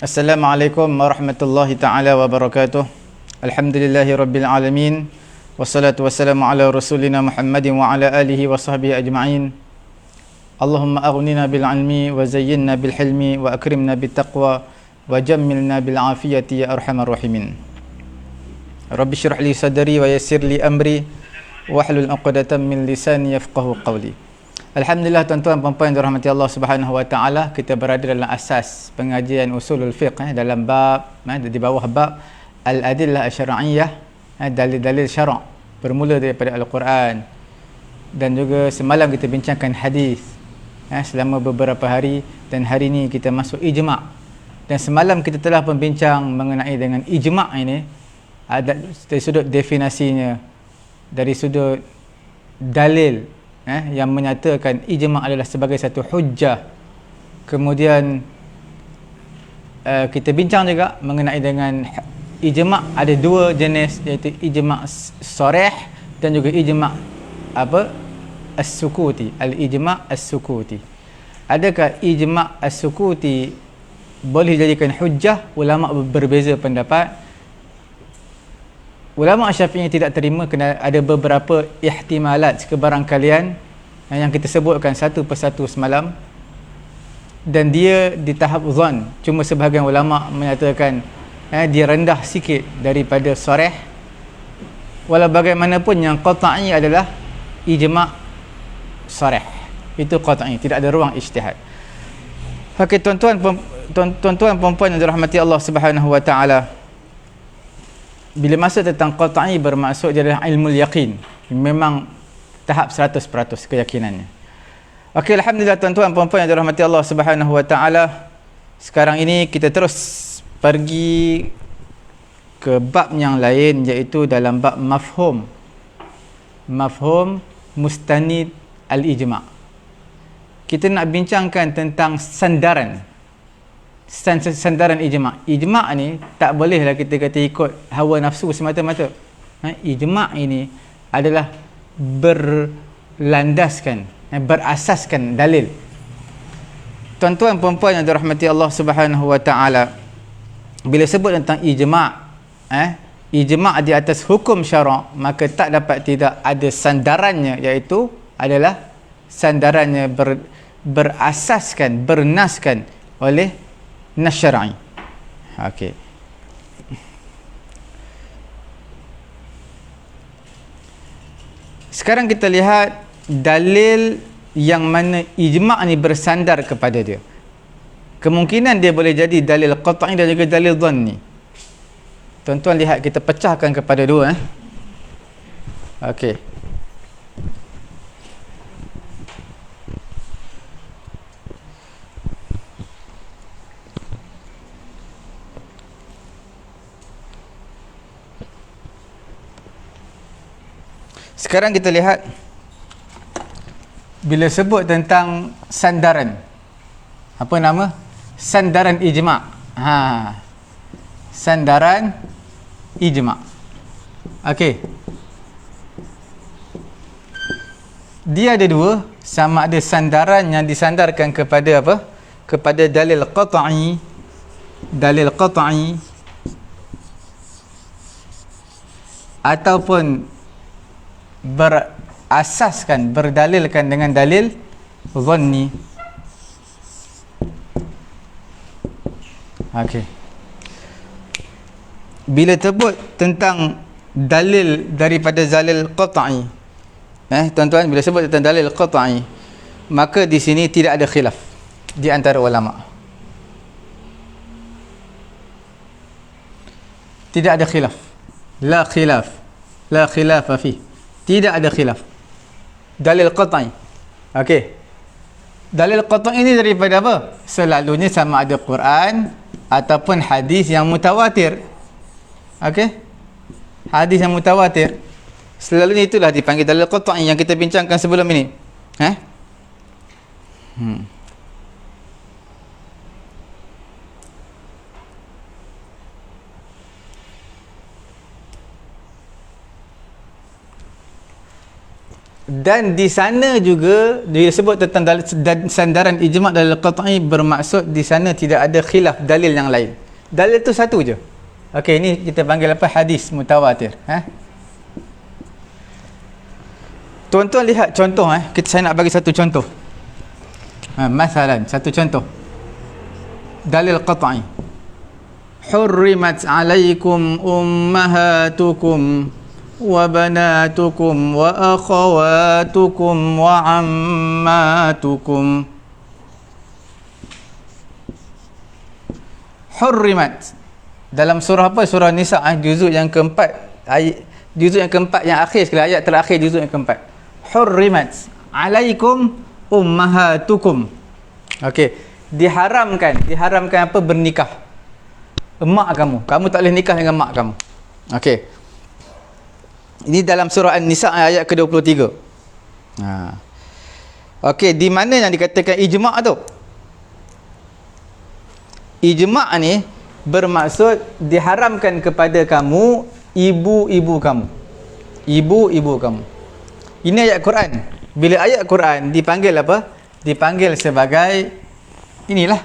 Assalamualaikum warahmatullahi ta'ala wabarakatuh. Alhamdulillahi rabbil alamin. Wassalatu wassalamu ala rasulina Muhammadin wa ala alihi wa sahbihi ajma'in. Allahumma aghnina bil ilmi wa zayyinna bil hilmi wa akrimna bit taqwa wa jammilna bil afiyati ya arhamar rahimin. Rabbi shrah li sadri wa yassir li amri wahlul 'uqdatam min lisani yafqahu qawli. Alhamdulillah tuan-tuan puan-puan yang dirahmati Allah Subhanahu wa taala, kita berada dalam asas pengajian usulul fiqh dalam bab di bawah bab al-adillah asy-syar'iyyah, dalil-dalil syarak bermula daripada al-Quran, dan juga semalam kita bincangkan hadis selama beberapa hari, dan hari ini kita masuk ijma'. Dan semalam kita telah membincang mengenai dengan ijma' ini dari sudut definisinya, dari sudut dalil yang menyatakan ijma' adalah sebagai satu hujjah. Kemudian kita bincang juga mengenai dengan ijma' ada dua jenis, iaitu ijma' sharih dan juga ijma' as-sukuti, al-ijma' as-sukuti. Adakah ijma' as-sukuti boleh dijadikan hujjah? Ulama berbeza pendapat. Ulama Syafi'i tidak terima kerana ada beberapa ihtimalat, kebarangkalian yang kita sebutkan satu persatu semalam, dan dia di tahap zon. Cuma sebahagian ulama menyatakan dia rendah sikit daripada sharih. Walau bagaimanapun yang qat'i adalah ijma' sharih, itu qat'i, tidak ada ruang ijtihad. Okey, tuan-tuan puan-puan yang dirahmati Allah Subhanahu wa taala, bila masa tentang qat'i bermaksud dia adalah ilmu yaqin, memang tahap 100% keyakinannya. Okey, alhamdulillah tuan-tuan puan-puan yang dirahmati Allah Subhanahu wa taala, sekarang ini kita terus pergi ke bab yang lain, iaitu dalam bab mafhum mustanid al-ijma'. Kita nak bincangkan tentang sandaran ijma'. Ijma' ni tak bolehlah kita kata ikut hawa nafsu semata-mata. Ijma' ini adalah berlandaskan, berasaskan dalil. Tuan-tuan puan-puan yang dirahmati Allah Subhanahu wa taala, bila sebut tentang ijma', ijma' di atas hukum syarak, maka tak dapat tidak ada sandarannya, iaitu adalah sandarannya berasaskan, bernaskan oleh nas syar'i. Okey. Sekarang kita lihat dalil yang mana ijma' ni bersandar kepada dia. Kemungkinan dia boleh jadi dalil qat'i dan juga dalil dhanni. Tuan-tuan lihat, kita pecahkan kepada dua. Okey. Sekarang kita lihat, bila sebut tentang sandaran, apa nama? Sandaran ijma'. Sandaran ijma'. Okey. Dia ada dua, sama ada sandaran yang disandarkan kepada apa? Kepada dalil qat'i, ataupun berasaskan, berdalilkan dengan dalil dhanni. Okey. Bila sebut tentang dalil daripada dalil qat'i, tuan-tuan, bila sebut tentang dalil qat'i, maka di sini tidak ada khilaf di antara ulama. Tidak ada khilaf. La khilafa fi. Tidak ada khilaf. Dalil qat'i. Okey. Dalil qat'i ini daripada apa? Selalunya sama ada Quran ataupun hadis yang mutawatir. Okey? Hadis yang mutawatir. Selalunya itulah dipanggil dalil qat'i yang kita bincangkan sebelum ini. Dan di sana juga dia sebut tentang sandaran ijma' dalil qat'i, bermaksud di sana tidak ada khilaf dalil yang lain. Dalil tu satu je. Okey, ini kita panggil apa? Hadis mutawatir. Tuan-tuan lihat contoh saya nak bagi satu contoh. Masalan, satu contoh. Dalil qat'i. Hurrimat 'alaikum ummahatukum wa banatukum wa akhawatukum wa ammatukum. Hurrimat dalam surah apa? Surah Nisa, juzuk yang keempat, juzuk yang keempat yang akhir sekali, ayat terakhir juzuk yang keempat. Hurrimat 'alaikum ummahatukum. Okey, diharamkan apa? Bernikah emak kamu tak boleh nikah dengan mak kamu. Okey, ini dalam surah An-Nisa ayat ke-23. Okey, di mana yang dikatakan ijma' tu? Ijma' ni bermaksud diharamkan kepada kamu ibu-ibu kamu. Ibu-ibu kamu. Ini ayat Quran. Bila ayat Quran dipanggil apa? Dipanggil sebagai inilah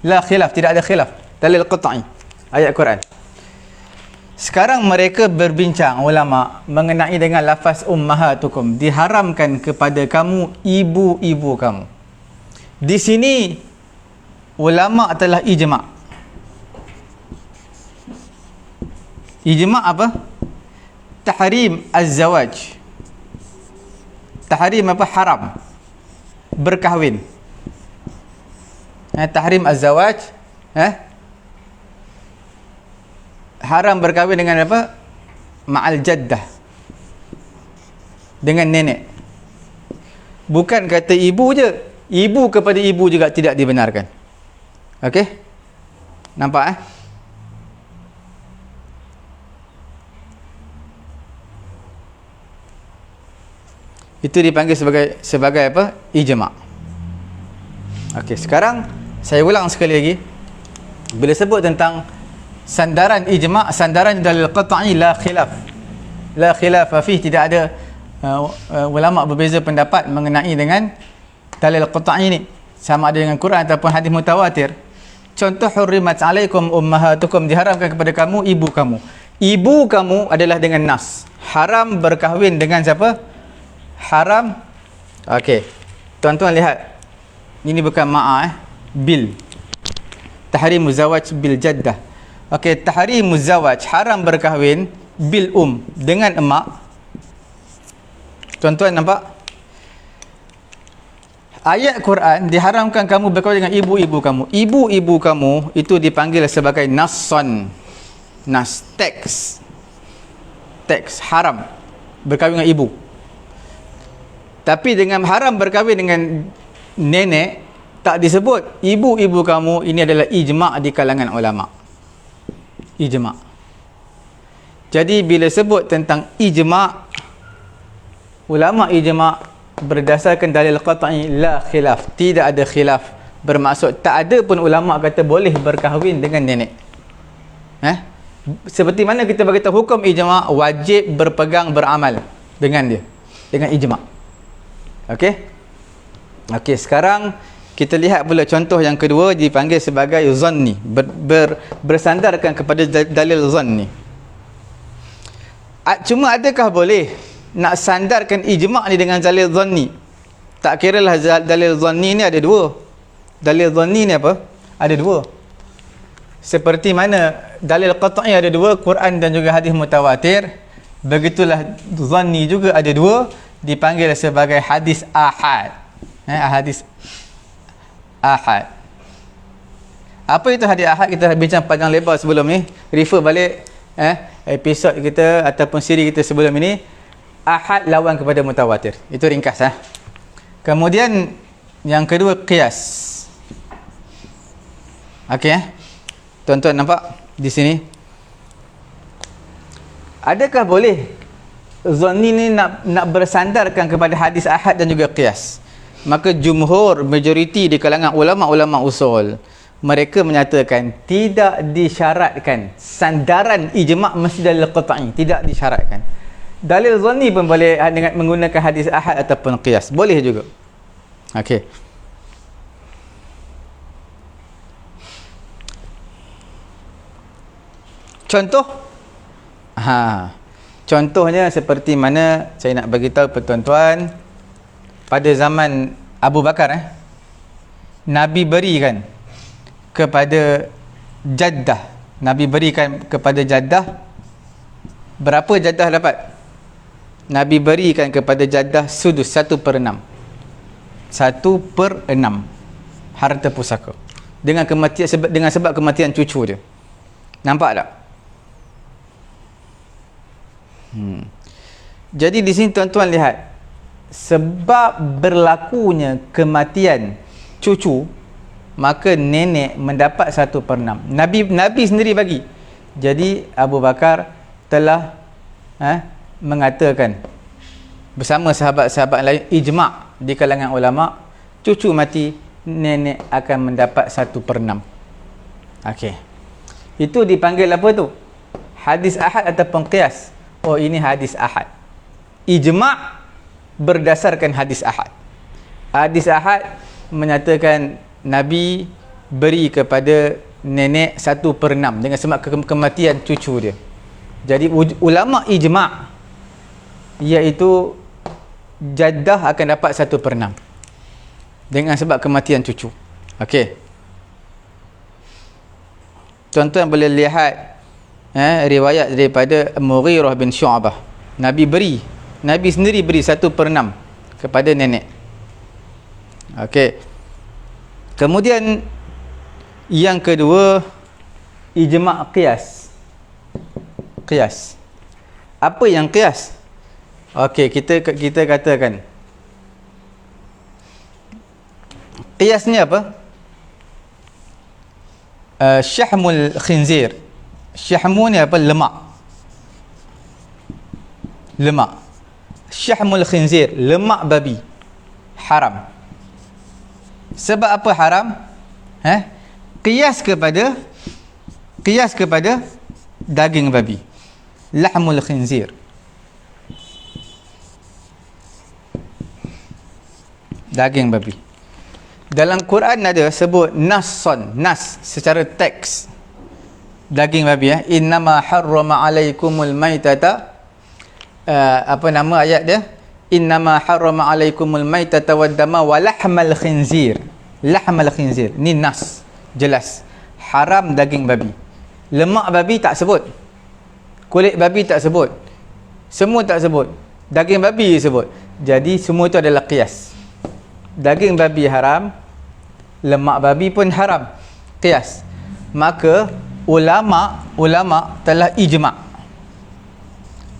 la khilaf, tidak ada khilaf. Dalil qat'i, ayat Quran. Sekarang mereka berbincang ulama mengenai dengan lafaz ummahatukum, diharamkan kepada kamu ibu-ibu kamu. Di sini ulama telah ijma'. Ijma' apa? Tahrim az-zawaj. Tahrim apa? Haram berkahwin. Tahrim az-zawaj, haram berkahwin dengan apa? Ma'al jaddah, dengan nenek. Bukan kata ibu je, ibu kepada ibu juga tidak dibenarkan. Okey, nampak itu dipanggil sebagai apa? Ijma'. Okey, sekarang saya ulang sekali lagi. Bila sebut tentang sandaran ijma', sandaran dalil qat'i, la khilaf. La khilaf fihi, tidak ada ulama berbeza pendapat mengenai dengan dalil qat'i ni, sama ada dengan Quran ataupun hadis mutawatir. Contoh, hurrimat 'alaikum ummahatukum, diharamkan kepada kamu ibu kamu. Ibu kamu adalah dengan nas. Haram berkahwin dengan siapa? Haram. Okey, tuan-tuan lihat, ini bukan bil. Tahrimuz zawaj bil jaddah. Okey, tahrimuz zawaj, haram berkahwin bil dengan emak. Tuan-tuan nampak? Ayat Quran diharamkan kamu berkahwin dengan ibu-ibu kamu. Ibu-ibu kamu itu dipanggil sebagai nasson. Nas, teks. Teks, haram berkahwin dengan ibu. Tapi dengan haram berkahwin dengan nenek, tak disebut ibu-ibu kamu. Ini adalah ijma' di kalangan ulama. Ijma'. Jadi bila sebut tentang ijma', ulama ijma' berdasarkan dalil qat'i, la khilaf, tidak ada khilaf. Bermaksud tak ada pun ulama kata boleh berkahwin dengan nenek. Seperti mana kita beritahu hukum ijma', wajib berpegang beramal dengan dia, dengan ijma'. Okey. Okey, sekarang kita lihat pula contoh yang kedua, dipanggil sebagai zanni, bersandarkan kepada dalil zanni. Cuma adakah boleh nak sandarkan ijma' ni dengan dalil zanni? Tak kiralah dalil zanni ni ada dua. Dalil zanni ni apa? Ada dua. Seperti mana dalil qat'i ada dua, Quran dan juga hadis mutawatir, begitulah zanni juga ada dua, dipanggil sebagai hadis ahad. Hadis ahad. Apa itu hadis ahad? Kita bincang panjang lebar sebelum ni. Refer balik episod kita ataupun siri kita sebelum ini. Ahad lawan kepada mutawatir. Itu ringkas. Kemudian yang kedua, qiyas. Okey. Tuan-tuan nampak di sini? Adakah boleh zanni ni nak bersandarkan kepada hadis ahad dan juga qiyas? Maka jumhur, majoriti di kalangan ulama-ulama usul, mereka menyatakan tidak disyaratkan sandaran ijma' mesti dalil qat'i, tidak disyaratkan. Dalil zanni pun boleh dengan menggunakan hadis ahad ataupun qiyas. Boleh juga. Okey. Contoh, contohnya seperti mana saya nak bagi tahu tuan-tuan, pada zaman Abu Bakar, Nabi berikan kepada Jaddah. Nabi berikan kepada Jaddah, berapa Jaddah dapat? Nabi berikan kepada Jaddah sudus 1/6. 1/6 harta pusaka. Dengan kematian, dengan sebab kematian cucu dia. Nampak tak? Jadi di sini tuan-tuan lihat, sebab berlakunya kematian cucu, maka nenek mendapat 1/6. Nabi sendiri bagi. Jadi Abu Bakar telah mengatakan bersama sahabat-sahabat lain, ijma' di kalangan ulama, cucu mati nenek akan mendapat 1/6. Okey. Itu dipanggil apa tu? Hadis ahad ataupun qiyas. Oh, ini hadis ahad. Ijma' berdasarkan hadis ahad. Hadis ahad menyatakan Nabi beri kepada nenek 1/6 dengan sebab kematian cucu dia. Jadi ulama ijma' iaitu Jaddah akan dapat 1/6 dengan sebab kematian cucu. Okey. Tuan-tuan boleh lihat riwayat daripada Mughirah bin Syu'bah. Nabi sendiri beri 1/6 kepada nenek. Okey. Kemudian yang kedua, ijma' qiyas. Qiyas. Apa yang qiyas? Okey, kita katakan qiyas ni apa? Syahmul khinzir. Syahmu ni apa? Lemak. Syahmul khinzir, lemak babi, haram. Sebab apa haram? Qiyas kepada daging babi. Lahmul khinzir. Daging babi. Dalam Quran ada sebut nas secara teks. Daging babi, innama harrama alaikumul maitata, apa nama ayat dia? Innama harrama alaikumul maitata waddama wa lahmal khinzir. Lahmal khinzir. Ni nas, jelas. Haram daging babi. Lemak babi tak sebut. Kulit babi tak sebut. Semua tak sebut. Daging babi sebut. Jadi semua itu adalah qiyas. Daging babi haram, lemak babi pun haram. Qiyas. Maka ulama telah ijma'.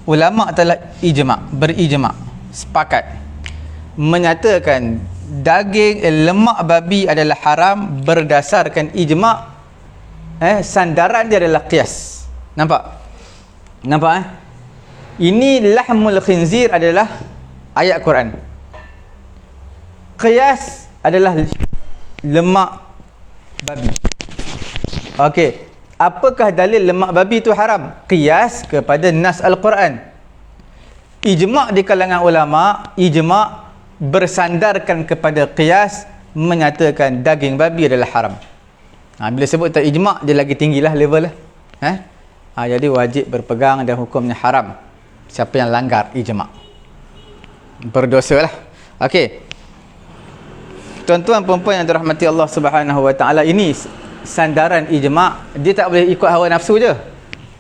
Ulama telah berijma', sepakat menyatakan daging lemak babi adalah haram berdasarkan ijma'. Sandaran dia adalah qiyas. Nampak? Ini lahmul khinzir adalah ayat Quran. Qiyas adalah lemak babi. Okey. Apakah dalil lemak babi itu haram? Qiyas kepada nas Al-Quran. Ijma' di kalangan ulama, ijma' bersandarkan kepada qiyas menyatakan daging babi adalah haram. Bila sebut tak ijma', dia lagi tinggilah level lah. Jadi wajib berpegang dan hukumnya haram siapa yang langgar ijma'. Berdosa lah. Okey. Tuan-tuan perempuan yang dirahmati Allah Subhanahu Wa Taala, ini sandaran ijma'. Dia tak boleh ikut hawa nafsu je.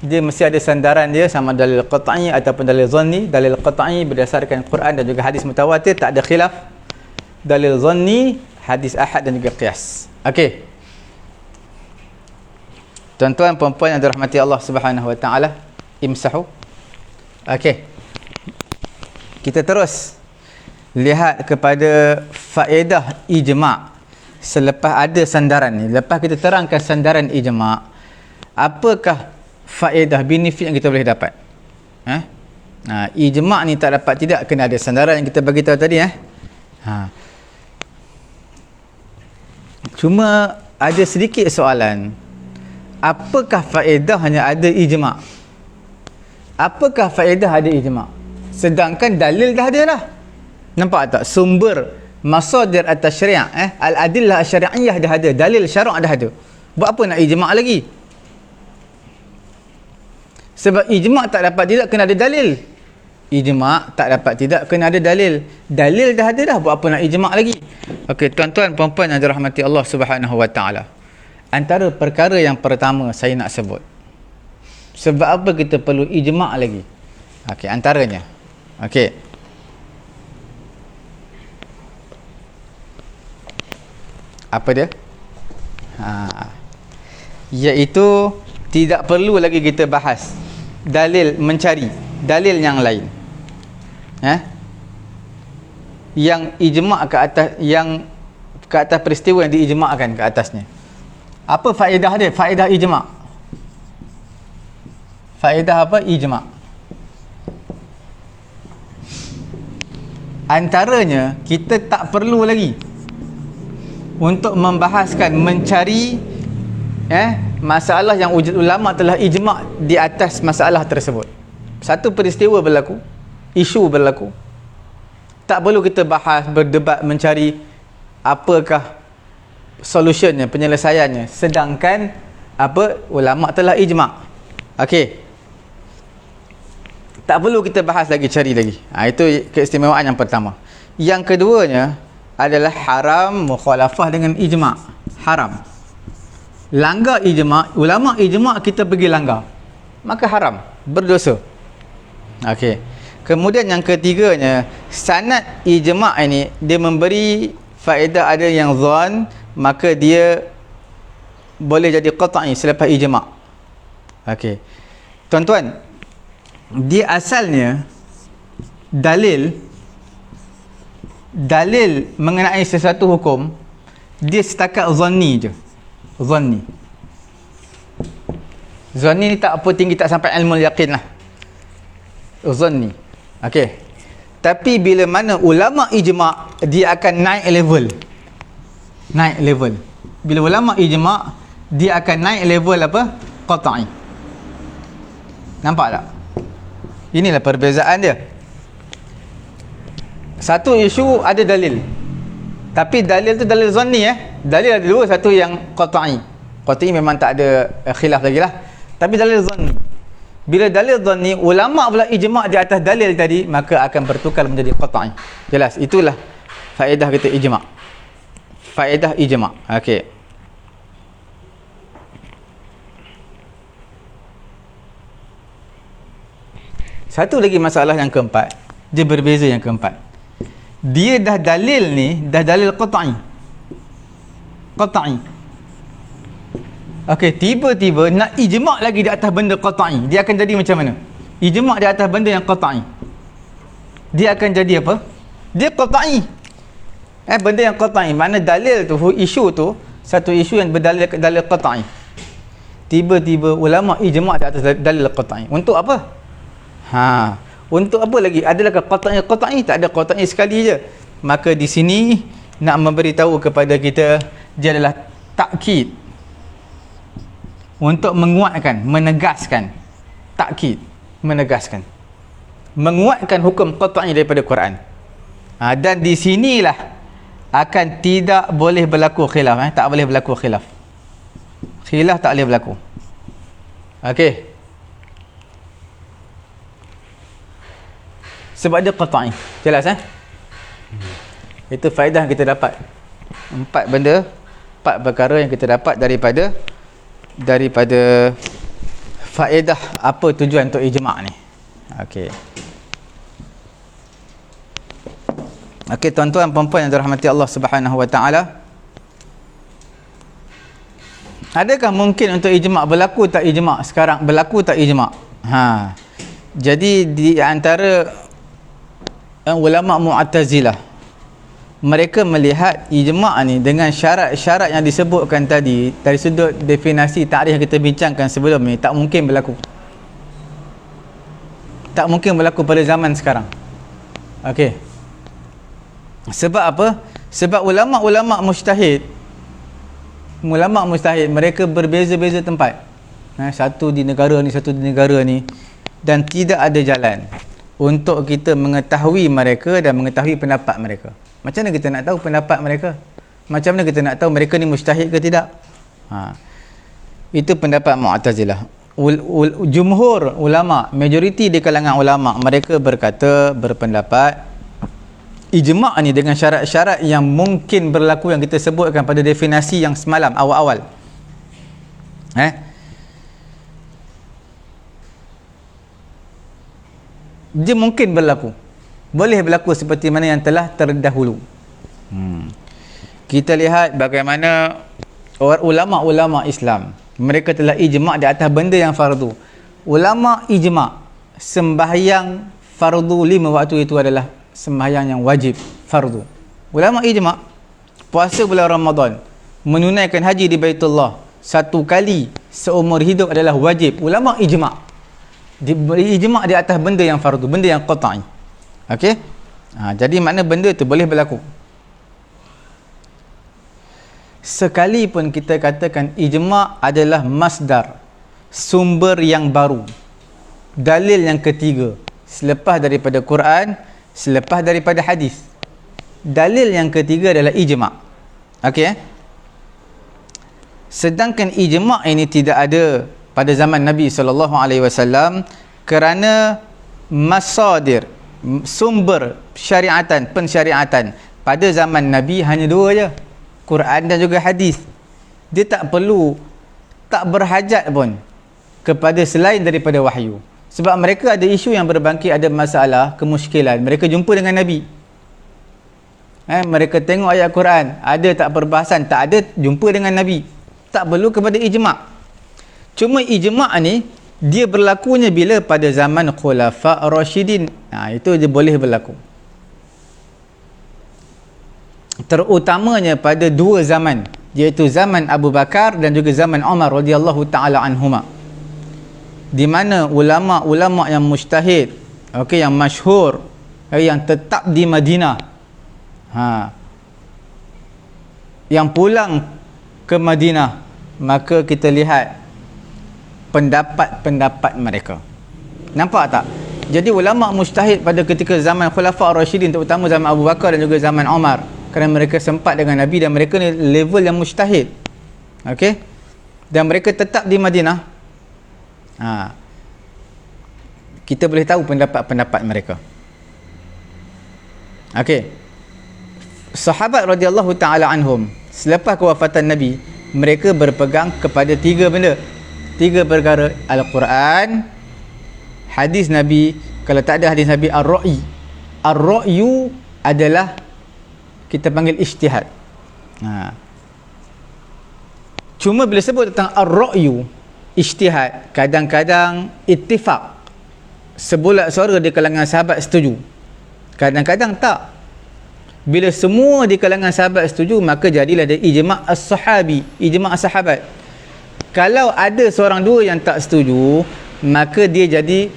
Dia mesti ada sandaran dia, sama dalil qat'i ataupun dalil zanni. Dalil qat'i berdasarkan Quran dan juga hadis mutawatir, tak ada khilaf. Dalil zanni, hadis ahad dan juga qiyas. Okey. Tuan-tuan perempuan yang dirahmati Allah Subhanahu Wa Taala, imsahu. Okey. Kita terus lihat kepada faedah ijma'. Selepas ada sandaran ni, lepas kita terangkan sandaran ijma', apakah faedah, benefit yang kita boleh dapat? Ijma' ni tak dapat tidak, kena ada sandaran yang kita bagi tahu tadi. Cuma ada sedikit soalan. Apakah faedahnya ada ijma'? Apakah faedah ada ijma'? Sedangkan dalil dah ada dah. Nampak tak? Sumber masadir at-tasyri', al-adillah asy-syari'iyyah dah ada, dalil syarak dah ada. Buat apa nak ijma' lagi? Sebab ijma' tak dapat tidak kena ada dalil. Ijma' tak dapat tidak kena ada dalil. Dalil dah ada dah, buat apa nak ijma' lagi? Okey, tuan-tuan puan-puan yang dirahmati Allah Subhanahu wa taala. Antara perkara yang pertama saya nak sebut. Sebab apa kita perlu ijma' lagi? Okey, antaranya. Okey. Apa dia? Iaitu tidak perlu lagi kita bahas dalil, mencari dalil yang lain. Yang ijma' ke atas, yang ke atas peristiwa yang diijma'kan ke atasnya. Apa faedah dia? Faedah ijma'. Faedah apa? Ijma'. Antaranya, kita tak perlu lagi untuk membahaskan, mencari masalah yang wujud ulama telah ijma' di atas masalah tersebut. Satu peristiwa berlaku, isu berlaku, tak perlu kita bahas, berdebat, mencari apakah solutionnya, penyelesaiannya, sedangkan apa, ulama telah ijma'. Okey, tak perlu kita bahas lagi, cari lagi. Itu keistimewaan yang pertama. Yang keduanya adalah haram mukhalafah dengan ijma'. Haram. Langgar ijma', ulama ijma' kita pergi langgar, maka haram, berdosa. Okey. Kemudian yang ketiganya, sanad ijma' ini dia memberi faedah, ada yang zon, maka dia boleh jadi qat'i selepas ijma'. Okey. Tuan-tuan, dia asalnya dalil mengenai sesuatu hukum, dia setakat zanni je. Zanni ni tak apa tinggi, tak sampai ilmu yaqin lah. Zanni. Okey. Tapi bila mana ulama ijma', dia akan naik level. Naik level. Bila ulama ijma', dia akan naik level apa? Qat'i. Nampak tak? Inilah perbezaan dia. Satu isu ada dalil, tapi dalil tu dalil zanni. Dalil ada dua, satu yang qat'i. Qat'i memang tak ada khilaf lagi lah, tapi dalil zanni. Bila dalil zanni, ulama pula ijma' di atas dalil tadi, maka akan bertukar menjadi qat'i. Jelas? Itulah faedah kita ijma'. Faedah ijma'. Okey. Satu lagi masalah yang keempat, dia berbeza yang keempat. Dia dah dalil ni, dah dalil qat'i. Qat'i. Okey, tiba-tiba nak ijma' lagi di atas benda qat'i. Dia akan jadi macam mana? Ijma' di atas benda yang qat'i, dia akan jadi apa? Dia qat'i. Benda yang qat'i, mana dalil tu, isu tu, satu isu yang berdalil dalil qat'i. Tiba-tiba ulama ijma' di atas dalil qat'i. Untuk apa? Untuk apa lagi? Adalahkah qat'i? Tak ada, qat'i sekali je. Maka di sini nak memberitahu kepada kita, dia adalah takkid, untuk menguatkan, menegaskan. Takkid, menegaskan, menguatkan hukum qat'i daripada Quran. Dan di sinilah akan tidak boleh berlaku khilaf. Tak boleh berlaku khilaf. Khilaf tak boleh berlaku. Okey. Sebab dia qat'i. Jelas Itu faedah yang kita dapat. Empat perkara yang kita dapat daripada faedah apa tujuan untuk ijma' ni. Okey. Okey, tuan-tuan puan-puan yang dirahmati Allah Subhanahu wa taala. Adakah mungkin untuk ijma' berlaku tak ijma' sekarang? Berlaku tak ijma'? Jadi di antara ulama Mu'tazilah, mereka melihat ijma' ni dengan syarat-syarat yang disebutkan tadi, dari sudut definisi takrif yang kita bincangkan sebelum ni, tak mungkin berlaku. Tak mungkin berlaku pada zaman sekarang. Okey. Sebab apa? Sebab ulama-ulama mujtahid, mereka berbeza-beza tempat. Satu di negara ni, satu di negara ni, dan tidak ada jalan untuk kita mengetahui mereka dan mengetahui pendapat mereka. Macam mana kita nak tahu pendapat mereka? Macam mana kita nak tahu mereka ni mujtahid ke tidak? Itu pendapat Mu'tazilah. Jumhur ulama, majoriti di kalangan ulama, mereka berpendapat ijma' ni dengan syarat-syarat yang mungkin berlaku yang kita sebutkan pada definisi yang semalam awal-awal. Dia mungkin berlaku. Boleh berlaku seperti mana yang telah terdahulu. Kita lihat bagaimana ulama-ulama Islam, mereka telah ijma' di atas benda yang fardu. Ulama ijma' sembahyang fardu 5 waktu itu adalah sembahyang yang wajib, fardu. Ulama ijma'. Puasa bulan Ramadan, menunaikan haji di Baitullah 1 kali seumur hidup adalah wajib. Ulama ijma'. Ijma' di atas benda yang fardu, benda yang qat'i. Okey? Jadi makna benda tu boleh berlaku. Sekalipun kita katakan ijma' adalah masdar, sumber yang baru, dalil yang ketiga selepas daripada Quran, selepas daripada hadis. Dalil yang ketiga adalah ijma'. Okey? Sedangkan ijma' ini tidak ada pada zaman Nabi SAW kerana masadir, sumber pensyariatan pada zaman Nabi hanya 2 je, Quran dan juga hadis. Dia tak berhajat pun kepada selain daripada wahyu, sebab mereka ada isu yang berbangkit, ada masalah, kemusykilan, mereka jumpa dengan Nabi. Mereka tengok ayat Quran, ada tak perbahasan, tak ada, jumpa dengan Nabi. Tak perlu kepada ijma'. Cuma ijma' ni dia berlakunya bila pada zaman Khulafa' Rasyidin. Itu je boleh berlaku. Terutamanya pada 2 zaman, iaitu zaman Abu Bakar dan juga zaman Umar radhiyallahu taala anhuma. Di mana ulama-ulama yang mujtahid, yang masyhur, yang tetap di Madinah, yang pulang ke Madinah, maka kita lihat pendapat-pendapat mereka. Nampak tak? Jadi ulama mujtahid pada ketika zaman Khulafa' Rasyidin, terutama zaman Abu Bakar dan juga zaman Umar, kerana mereka sempat dengan Nabi dan mereka ni level yang mujtahid. Okey? Dan mereka tetap di Madinah. Kita boleh tahu pendapat-pendapat mereka. Okey. Sahabat radhiyallahu taala anhum, selepas kewafatan Nabi, mereka berpegang kepada 3 benda. 3 perkara: Al-Quran, hadis Nabi. Kalau tak ada hadis Nabi, Ar-Ra'yi. Ar-Ra'yu adalah kita panggil ijtihad. Cuma bila sebut tentang Ar-Ra'yu, ijtihad, kadang-kadang ittifaq, sebulat suara di kalangan sahabat setuju, kadang-kadang tak. Bila semua di kalangan sahabat setuju, maka jadilah dia ijma' as-sahabi, ijma' as-sahabat. Kalau ada seorang 2 yang tak setuju, maka dia jadi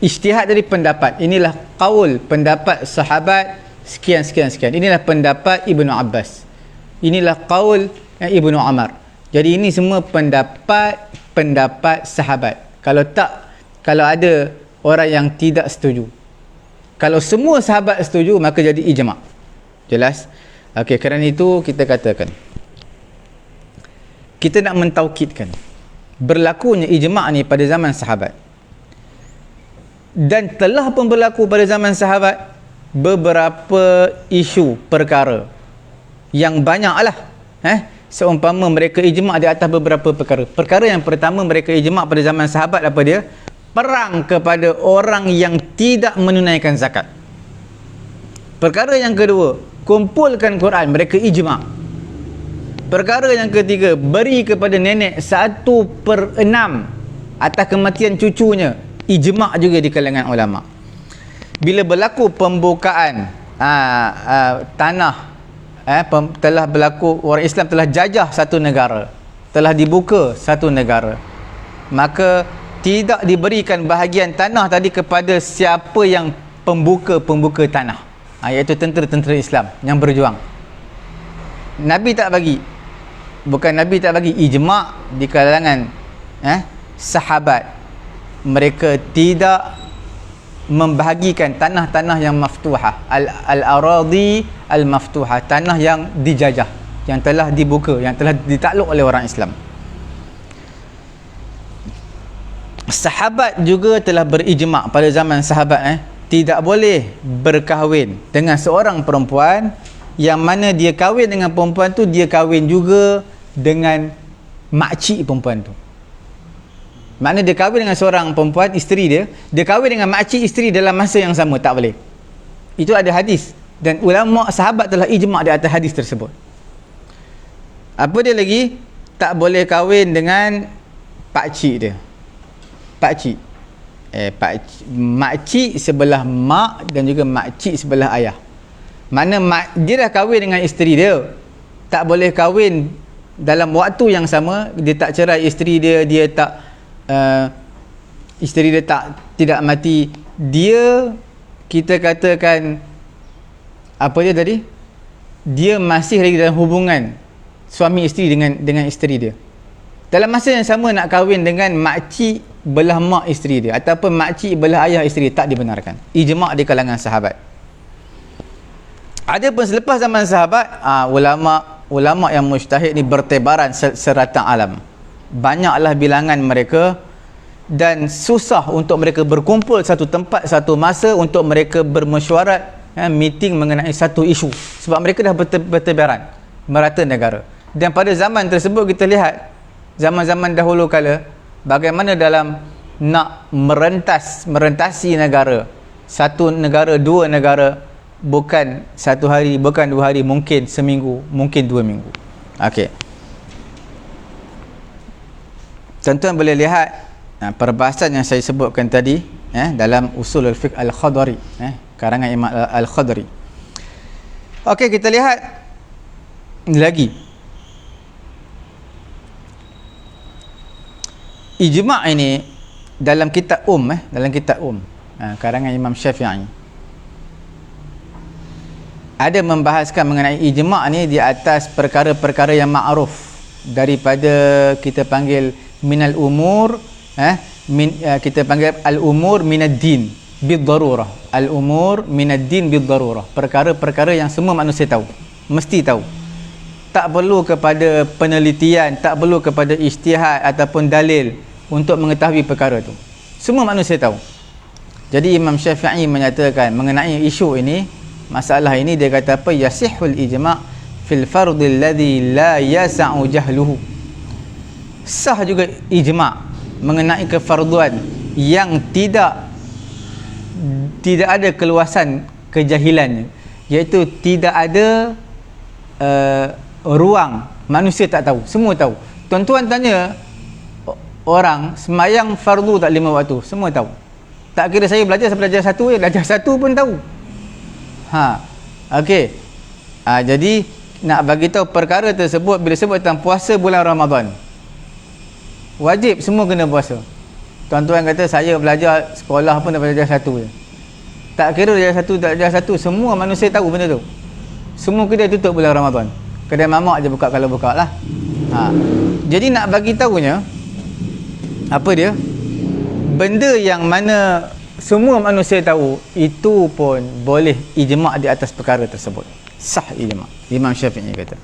ijtihad dari pendapat. Inilah qaul, pendapat sahabat sekian. Inilah pendapat Ibnu Abbas. Inilah qaul Ibnu Umar. Jadi ini semua pendapat sahabat. Kalau ada orang yang tidak setuju. Kalau semua sahabat setuju, maka jadi ijma'. Jelas? Okey, kerana itu kita katakan, kita nak mentaukidkan berlakunya ijma' ni pada zaman sahabat, dan telah pun berlaku pada zaman sahabat beberapa isu perkara yang banyaklah. Seumpama mereka ijma' di atas beberapa perkara. Perkara yang pertama mereka ijma' pada zaman sahabat apa dia? Perang kepada orang yang tidak menunaikan zakat. Perkara yang kedua, kumpulkan Quran, mereka ijma'. Perkara yang ketiga, beri kepada nenek 1/6 atas kematian cucunya. Ijma' juga di kalangan ulama. Bila berlaku pembukaan tanah, telah berlaku, orang Islam telah jajah satu negara, telah dibuka satu negara, maka tidak diberikan bahagian tanah tadi kepada siapa yang pembuka tanah, iaitu tentera-tentera Islam yang berjuang. Nabi tak bagi. Bukan Nabi tak bagi, ijma' di kalangan sahabat, mereka tidak membahagikan tanah-tanah yang maftuhah, al-aradi al-maftuhah, tanah yang dijajah, yang telah dibuka, yang telah ditakluk oleh orang Islam. Sahabat juga telah berijma' pada zaman sahabat tidak boleh berkahwin dengan seorang perempuan yang mana dia kahwin dengan perempuan tu, dia kahwin juga dengan makcik perempuan tu. Maknanya dia kahwin dengan seorang perempuan, isteri dia kahwin dengan makcik isteri dalam masa yang sama, tak boleh. Itu ada hadis, dan ulama sahabat telah ijma' di atas hadis tersebut. Apa dia lagi? Tak boleh kahwin dengan pakcik dia. Pakcik. Makcik sebelah mak dan juga makcik sebelah ayah. Mana dia dah kahwin dengan isteri dia, tak boleh kahwin dalam waktu yang sama. Dia tak cerai isteri dia, dia tak isteri dia tidak mati, dia, kita katakan apa dia tadi, dia masih lagi dalam hubungan suami isteri dengan isteri dia, dalam masa yang sama nak kahwin dengan makcik belah mak isteri dia ataupun makcik belah ayah isteri, tak dibenarkan. Ijma' di kalangan sahabat. Ada pun selepas zaman sahabat, ulama yang mujtahid ni bertebaran serata alam. Banyaklah bilangan mereka, dan susah untuk mereka berkumpul satu tempat satu masa untuk mereka bermesyuarat, meeting mengenai satu isu, sebab mereka dah bertebaran merata negara. Dan pada zaman tersebut kita lihat zaman-zaman dahulu kala bagaimana dalam nak merentasi negara, satu negara, dua negara, bukan satu hari, bukan 2 hari, mungkin seminggu, mungkin 2 minggu. Okey, tuan-tuan boleh lihat perbahasan yang saya sebutkan tadi dalam Usulul Fiqh Al-Khadari, karangan Imam Al-Khadari. Okey, kita lihat lagi ijma' ini dalam kitab dalam kitab karangan Imam Syafi'i. Ada membahaskan mengenai ijma' ni di atas perkara-perkara yang ma'ruf, daripada kita panggil minal umur, kita panggil al-umur minad din bid-darurah. Al-umur minad din bid-darurah, perkara-perkara yang semua manusia tahu, mesti tahu. Tak perlu kepada penelitian, tak perlu kepada ijtihad ataupun dalil untuk mengetahui perkara itu. Semua manusia tahu. Jadi Imam Syafi'i menyatakan mengenai isu ini, masalah ini, dia kata apa? Yasihul ijma' fil fardil ladzi la yasa'u jahluhu. Sah juga ijma' mengenai kefarduan yang tidak ada keluasan kejahilannya, iaitu tidak ada ruang manusia tak tahu, semua tahu. Tuan-tuan tanya orang semayang fardu tak 5 waktu, semua tahu. Tak kira saya belajar satu, belajar satu pun tahu. Okey. Jadi nak bagi tahu perkara tersebut, bila sebut tentang puasa bulan Ramadan, wajib semua kena puasa. Tuan-tuan kata saya belajar sekolah pun dah belajar satu je. Tak kira belajar satu, tak belajar satu, semua manusia tahu benda tu. Semua kedai tutup bulan Ramadan, kedai mamak je buka kalau buka lah. Jadi nak bagi tahunya, apa dia? Benda yang mana semua manusia tahu, itu pun boleh ijma' di atas perkara tersebut. Sah ijma'. Imam Syafi'i kata.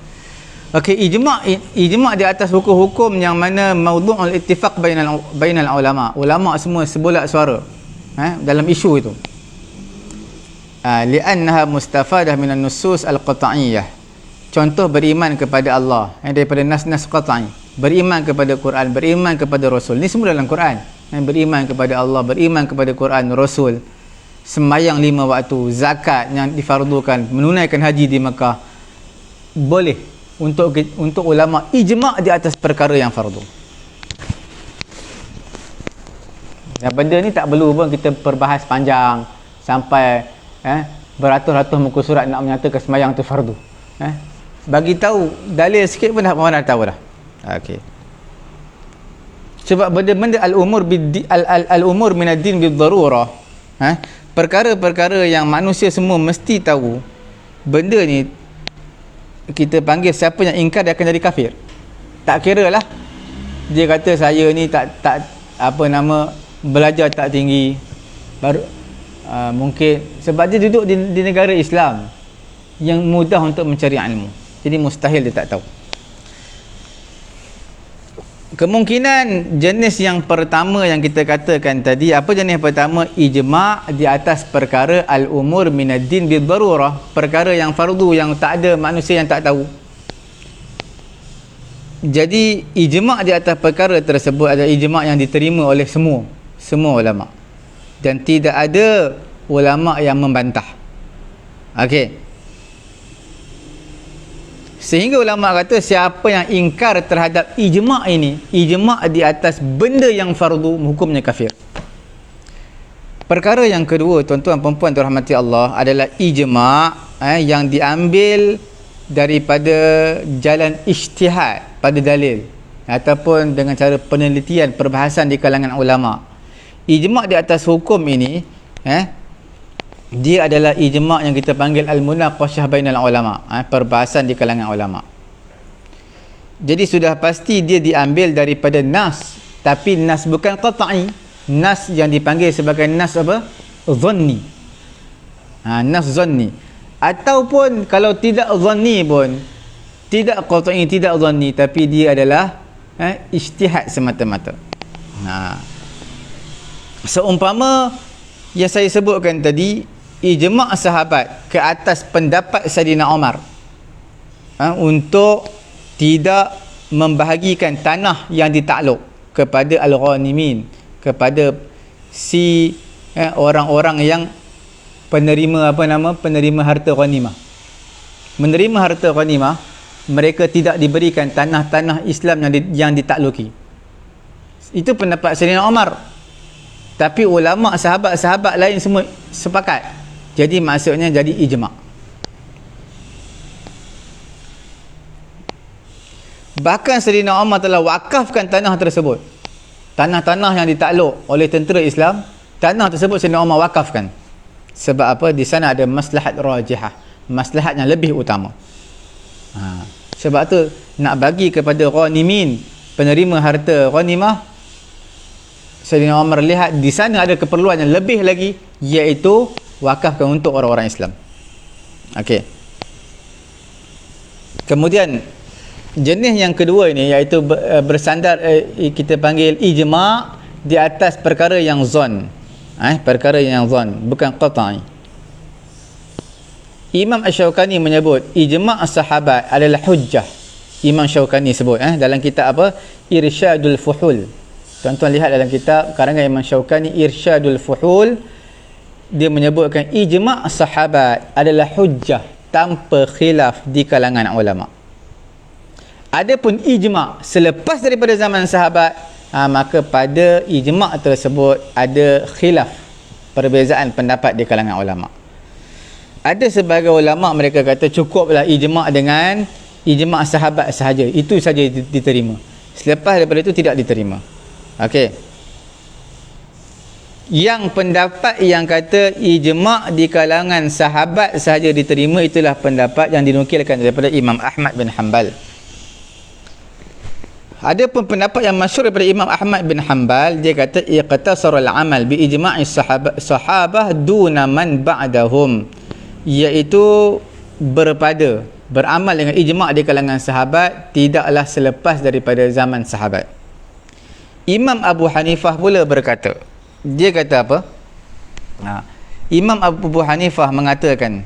Okey, ijma' di atas hukum-hukum yang mana maudhu'ul ittifaq bainal ulama. Ulama semua sebulat suara dalam isu itu. Li'annaha mustafadah minan nusus al-qat'iyyah. Contoh beriman kepada Allah daripada nas-nas qat'i. Beriman kepada Quran, beriman kepada Rasul. Ni semua dalam Quran. Beriman kepada Allah, beriman kepada Quran, Rasul, sembahyang 5 waktu, zakat yang difardukan, menunaikan haji di Mekah. Boleh untuk ulama ijma' di atas perkara yang fardu. Dan benda ni tak perlu pun kita perbahas panjang sampai beratus-ratus muka surat nak menyatakan sembahyang tu fardu. Bagi tahu dalil sikit pun dah mana tahu dah. Okey. Sebab benda-benda al-umur minad din bid-darurah, perkara-perkara yang manusia semua mesti tahu, benda ni kita panggil siapa yang ingkar dia akan jadi kafir. Tak kira lah dia kata saya ni tak belajar tak tinggi, baru mungkin sebab dia duduk di negara Islam yang mudah untuk mencari ilmu, jadi mustahil dia tak tahu. Kemungkinan jenis yang pertama yang kita katakan tadi, apa jenis pertama? Ijma' di atas perkara al-umur minaddin bid-darurah, perkara yang fardu, yang tak ada manusia yang tak tahu. Jadi ijma' di atas perkara tersebut adalah ijma' yang diterima oleh semua ulama, dan tidak ada ulama yang membantah. Okey, sehingga ulama kata siapa yang ingkar terhadap ijma' ini, ijma' di atas benda yang fardu, hukumnya kafir. Perkara yang kedua, tuan-tuan perempuan dirahmati Allah, adalah ijma' yang diambil daripada jalan ijtihad pada dalil ataupun dengan cara penelitian perbahasan di kalangan ulama. Ijma' di atas hukum ini dia adalah ijma' yang kita panggil al-munaqashah bainal ulama, perbahasan di kalangan ulama. Jadi sudah pasti dia diambil daripada nas, tapi nas bukan qat'i, nas yang dipanggil sebagai nas apa? Dhanni. Nas dhanni. Ataupun kalau tidak dhanni pun, tidak qat'i, tidak dhanni, tapi dia adalah ijtihad semata-mata. Seumpama yang saya sebutkan tadi, ijma' sahabat ke atas pendapat Saidina Umar untuk tidak membahagikan tanah yang ditakluk kepada al-ghanimin, kepada si orang-orang yang penerima penerima harta ghanimah. Menerima harta ghanimah, mereka tidak diberikan tanah-tanah Islam yang ditakluki. Itu pendapat Saidina Umar. Tapi ulama sahabat-sahabat lain semua sepakat. Jadi maksudnya jadi ijma'. Bahkan Saidina Umar telah wakafkan tanah tersebut. Tanah-tanah yang ditakluk oleh tentera Islam, tanah tersebut Saidina Umar wakafkan. Sebab apa? Di sana ada maslahat rajihah, maslahat yang lebih utama. Sebab tu nak bagi kepada ghanimin, penerima harta ghanimah, Saidina Umar lihat di sana ada keperluan yang lebih lagi, iaitu wakafkan untuk orang-orang Islam. Okey. Kemudian jenis yang kedua ini, iaitu bersandar, kita panggil ijma' di atas perkara yang zon. Perkara yang zon, bukan qat'i. Imam Asy-Syaukani menyebut ijma' sahabat adalah hujjah. Imam Syaukani sebut dalam kitab apa? Irsyadul Fuhul. Tuan-tuan lihat dalam kitab karangan Imam Syaukani, Irsyadul Fuhul, dia menyebutkan ijma' sahabat adalah hujjah tanpa khilaf di kalangan ulama. Adapun ijma' selepas daripada zaman sahabat, maka pada ijma' tersebut ada khilaf, perbezaan pendapat di kalangan ulama. Ada sebagai ulama mereka kata cukuplah ijma' dengan ijma' sahabat sahaja, itu saja diterima. Selepas daripada itu tidak diterima. Okey. Yang pendapat yang kata ijma' di kalangan sahabat sahaja diterima, itulah pendapat yang dinukilkan daripada Imam Ahmad bin Hanbal. Ada pun pendapat yang masyhur daripada Imam Ahmad bin Hanbal, dia kata iqtasara al-amal bi ijma'i sahabah duna man ba'dahum, iaitu beramal dengan ijma' di kalangan sahabat tidaklah selepas daripada zaman sahabat. Imam Abu Hanifah pula berkata, dia kata apa? Imam Abu Hanifah mengatakan,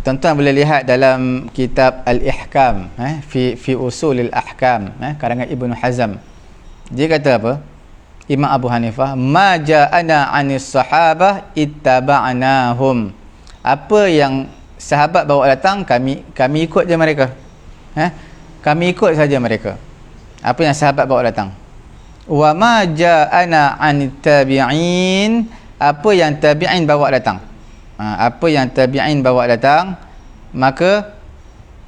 tuan-tuan boleh lihat dalam kitab Al-Ihkam, fi Usulil Ahkam, karangan Ibnu Hazm. Dia kata apa? Imam Abu Hanifah, ma ja'ana 'anis sahabah ittaba'nahum. Apa yang sahabat bawa datang, kami ikut je mereka. Kami ikut saja mereka. Apa yang sahabat bawa datang. Wa ma ja'ana 'anit tabi'in, apa yang tabi'in bawa datang. Apa yang tabi'in bawa datang, maka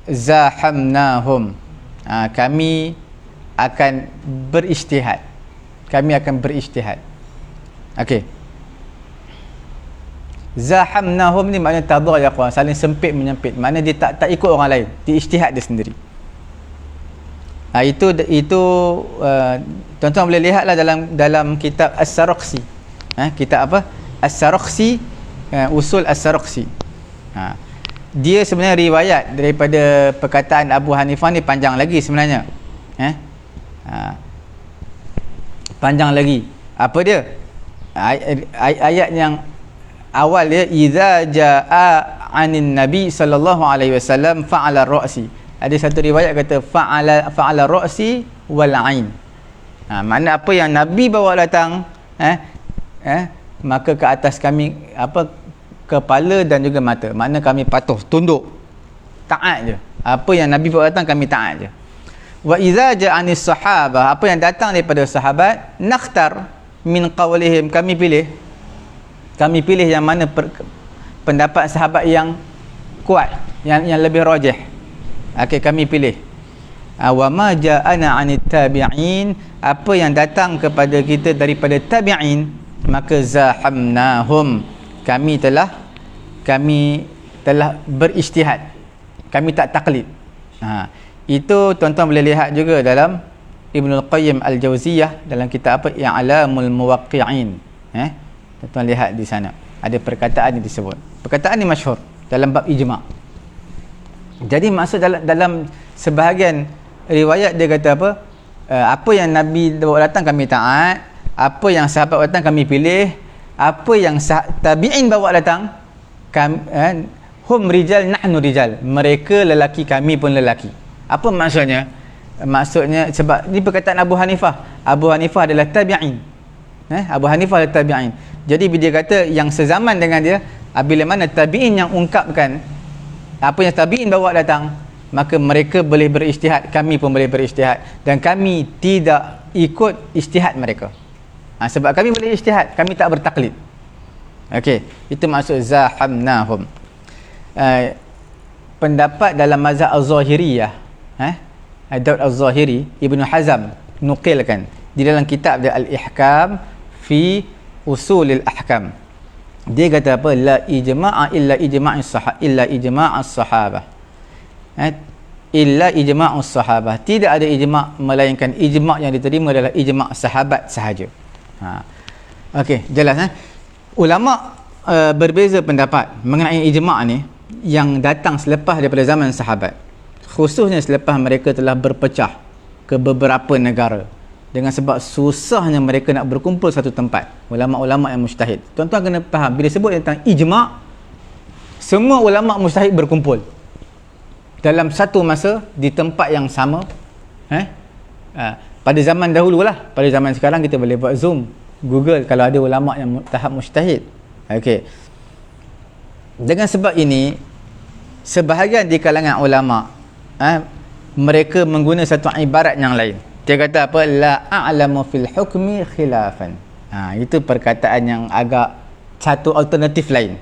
zahamnahum. Kami akan berijtihad. Okey. Zahamnahum ni maknanya tadayaq, saling sempit menyempit. Maknanya dia tak ikut orang lain, dia ijtihad dia sendiri. Itu tuan-tuan boleh lihatlah dalam kitab As-Saraqsi. Kitab apa? As-Sarakhsi, usul As-Sarakhsi. Dia sebenarnya riwayat daripada perkataan Abu Hanifah ni panjang lagi sebenarnya. Panjang lagi. Apa dia? Ayat yang awal dia, idza jaa anin nabi sallallahu alaihi wasallam fa'ala ra'si. Ada satu riwayat kata fa'ala ra'si wal ain. Makna apa yang nabi bawa datang, maka ke atas kami kepala dan juga mata. Makna kami patuh, tunduk, taat je. Apa yang nabi bawa datang kami taat je. Wa idza ja'anis sahabah, apa yang datang daripada sahabat, nakhtar min qawlihim, kami pilih yang mana pendapat sahabat yang kuat, yang lebih rajih. Kami pilih. Wa ma ja'ana 'anit tabi'in, apa yang datang kepada kita daripada tabi'in, maka zahamnahum, kami telah berijtihad, kami tak taklid. Itu tuan-tuan boleh lihat juga dalam Ibnul Qayyim Al-Jauziyah dalam kitab I'lamul Muwaqqi'in. Tuan-tuan lihat di sana ada perkataan yang disebut. Perkataan ni masyhur dalam bab ijma'. Jadi maksud dalam sebahagian riwayat dia kata apa? Apa yang Nabi bawa datang kami taat, apa yang sahabat datang kami pilih, apa yang tabi'in bawa datang hum rijal nahnu rijal, mereka lelaki kami pun lelaki. Apa maksudnya? Maksudnya sebab ni perkataan Abu Hanifah. Abu Hanifah adalah tabi'in. Abu Hanifah adalah tabi'in. Jadi bila dia kata yang sezaman dengan dia, bila mana tabi'in yang ungkapkan apa yang tabi'in bawa datang, maka mereka boleh berijtihad, kami pun boleh berijtihad, dan kami tidak ikut ijtihad mereka. Sebab kami boleh ijtihad, kami tak bertaklid. Okey, itu maksud zahamnahum. Pendapat dalam mazhab Az-Zahiriyah, Daud Az-Zahiri, Ibnu Hazm nukilkan di dalam kitab dia Al-Ihkam fi Usulil Ahkam. Dia kata apa? La ijma'a illa ijma'us sahabah. Illa ijma'us sahabah. Tidak ada ijma' melainkan ijma' yang diterima adalah ijma' sahabat sahaja. Okey, jelas ulama berbeza pendapat mengenai ijma' ni yang datang selepas daripada zaman sahabat, khususnya selepas mereka telah berpecah ke beberapa negara dengan sebab susahnya mereka nak berkumpul satu tempat, ulama-ulama yang mujtahid. Tuan-tuan kena faham, bila sebut tentang ijma', semua ulama mujtahid berkumpul dalam satu masa di tempat yang sama. Pada zaman dahulu lah, pada zaman sekarang kita boleh buat Zoom, Google kalau ada ulama yang tahap mujtahid. Okey. Dengan sebab ini, sebahagian di kalangan ulama mereka mengguna satu ibarat yang lain. Dia kata apa? La a'lamu fil hukmi khilafan. Itu perkataan yang agak satu alternatif lain.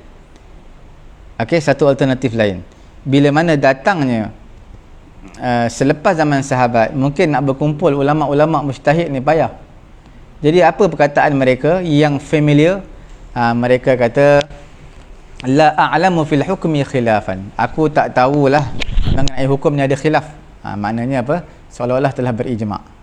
Okey, satu alternatif lain. Bila mana datangnya selepas zaman sahabat, mungkin nak berkumpul ulama-ulama mujtahid ni payah. Jadi apa perkataan mereka yang familiar? Mereka kata la a'lamu fil hukmi khilafan. Aku tak tahulah mengenai hukum ni ada khilaf. Maknanya apa? Seolah-olah telah berijma'.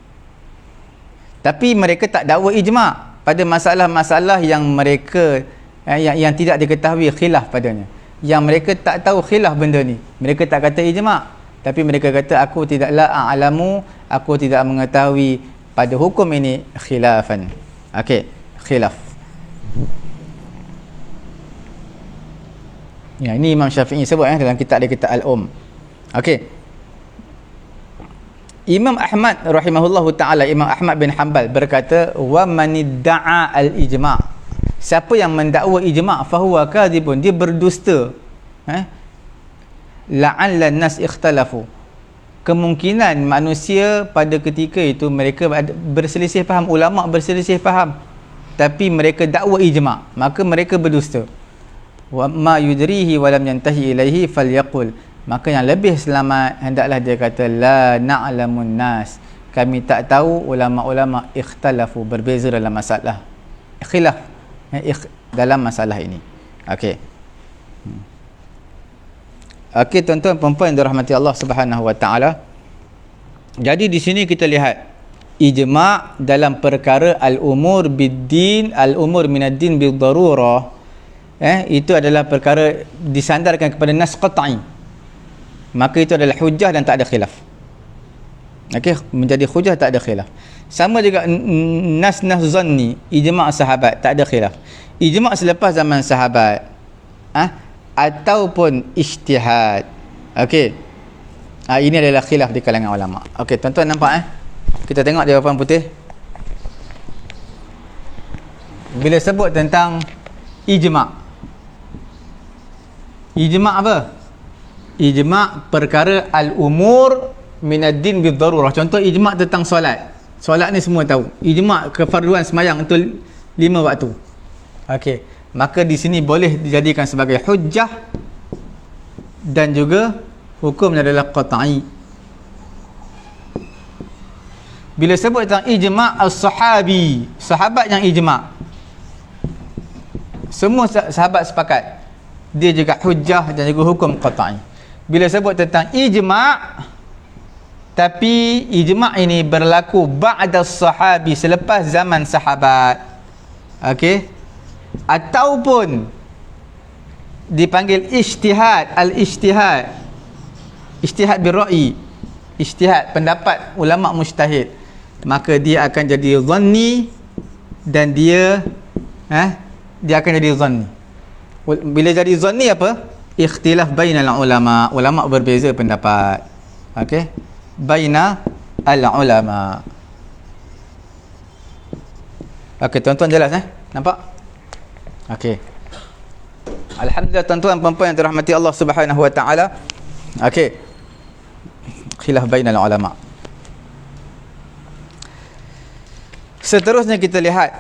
Tapi mereka tak dakwa ijma' pada masalah-masalah yang mereka yang tidak diketahui khilaf padanya. Yang mereka tak tahu khilaf benda ni, mereka tak kata ijma', tapi mereka kata aku tidaklah a'lamu, aku tidak mengetahui pada hukum ini khilafan. Okey, khilaf. Ya, ini Imam Syafi'i sebut dalam kitab dia, kitab Al-Um. Okey. Imam Ahmad rahimahullahu ta'ala, Imam Ahmad bin Hanbal berkata, wa manidda'a al-ijma', siapa yang mendakwa ijma' fahuwa kadhibun, dia berdusta. La'alla an-nas ikhtalafu, kemungkinan manusia pada ketika itu mereka berselisih faham, ulama berselisih faham, tapi mereka dakwa ijma', maka mereka berdusta. Wa ma yudrihi wa lam yantahi ilaihi falyaqul, maka yang lebih selamat hendaklah dia kata la na'lamun nas, kami tak tahu, ulama-ulama ikhtalafu, berbeza dalam masalah khilaf dalam masalah ini. Okey. Okey, tuan-tuan puan-puan yang dirahmati Allah Subhanahu wa taala. Jadi di sini kita lihat ijma' dalam perkara al-umur bid-din, al-umur minad-din bid-darurah, itu adalah perkara disandarkan kepada nas qat'i, maka itu adalah hujah dan tak ada khilaf. Okey, menjadi hujah tak ada khilaf. Sama juga nas zanni, ijma' sahabat tak ada khilaf. Ijma' selepas zaman sahabat ataupun ijtihad. Okey. Ini adalah khilaf di kalangan ulama. Okey, tuan-tuan nampak Kita tengok di papan putih. Bila sebut tentang ijma'. Ijma' apa? Ijma' perkara al-umur minad-din bid-darurah. Contoh ijma' tentang solat. Solat ni semua tahu. Ijma' kefarduan semayang itu 5 waktu. Okey. Maka di sini boleh dijadikan sebagai hujjah dan juga hukumnya adalah qat'i. Bila sebut tentang ijma' as-sahabi, sahabat yang ijma', semua sahabat sepakat, dia juga hujjah dan juga hukum qat'i. Bila sebut tentang ijma', tapi ijma' ini berlaku ba'da sahabi, selepas zaman sahabat, okey, ataupun dipanggil ijtihad, al-ijtihad, ijtihad birra'i, ijtihad pendapat ulama mujtahid, maka dia akan jadi zanni dan dia akan jadi zanni. Bila jadi zanni apa? Ikhtilaf bainal ulama, ulama berbeza pendapat. Okey, baina al-ulama. Okey, tuan-tuan jelas nampak? Okey, alhamdulillah tuan-tuan puan-puan yang dirahmati Allah Subhanahu wa taala. Okey, khilaf bainal ulama. Seterusnya kita lihat,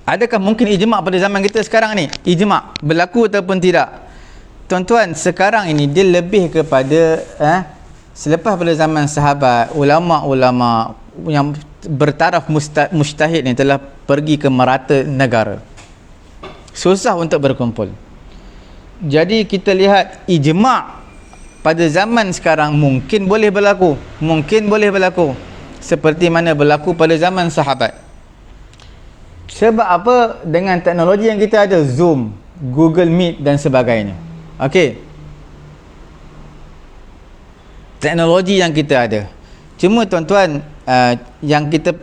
adakah mungkin ijma' pada zaman kita sekarang ni? Ijma' berlaku ataupun tidak? Tuan-tuan, sekarang ini dia lebih kepada selepas pada zaman sahabat, ulama-ulama yang bertaraf mujtahid ni telah pergi ke merata negara. Susah untuk berkumpul. Jadi kita lihat ijma' pada zaman sekarang mungkin boleh berlaku, seperti mana berlaku pada zaman sahabat. Sebab apa? Dengan teknologi yang kita ada, Zoom, Google Meet dan sebagainya. Okey, teknologi yang kita ada. Cuma tuan-tuan, yang kita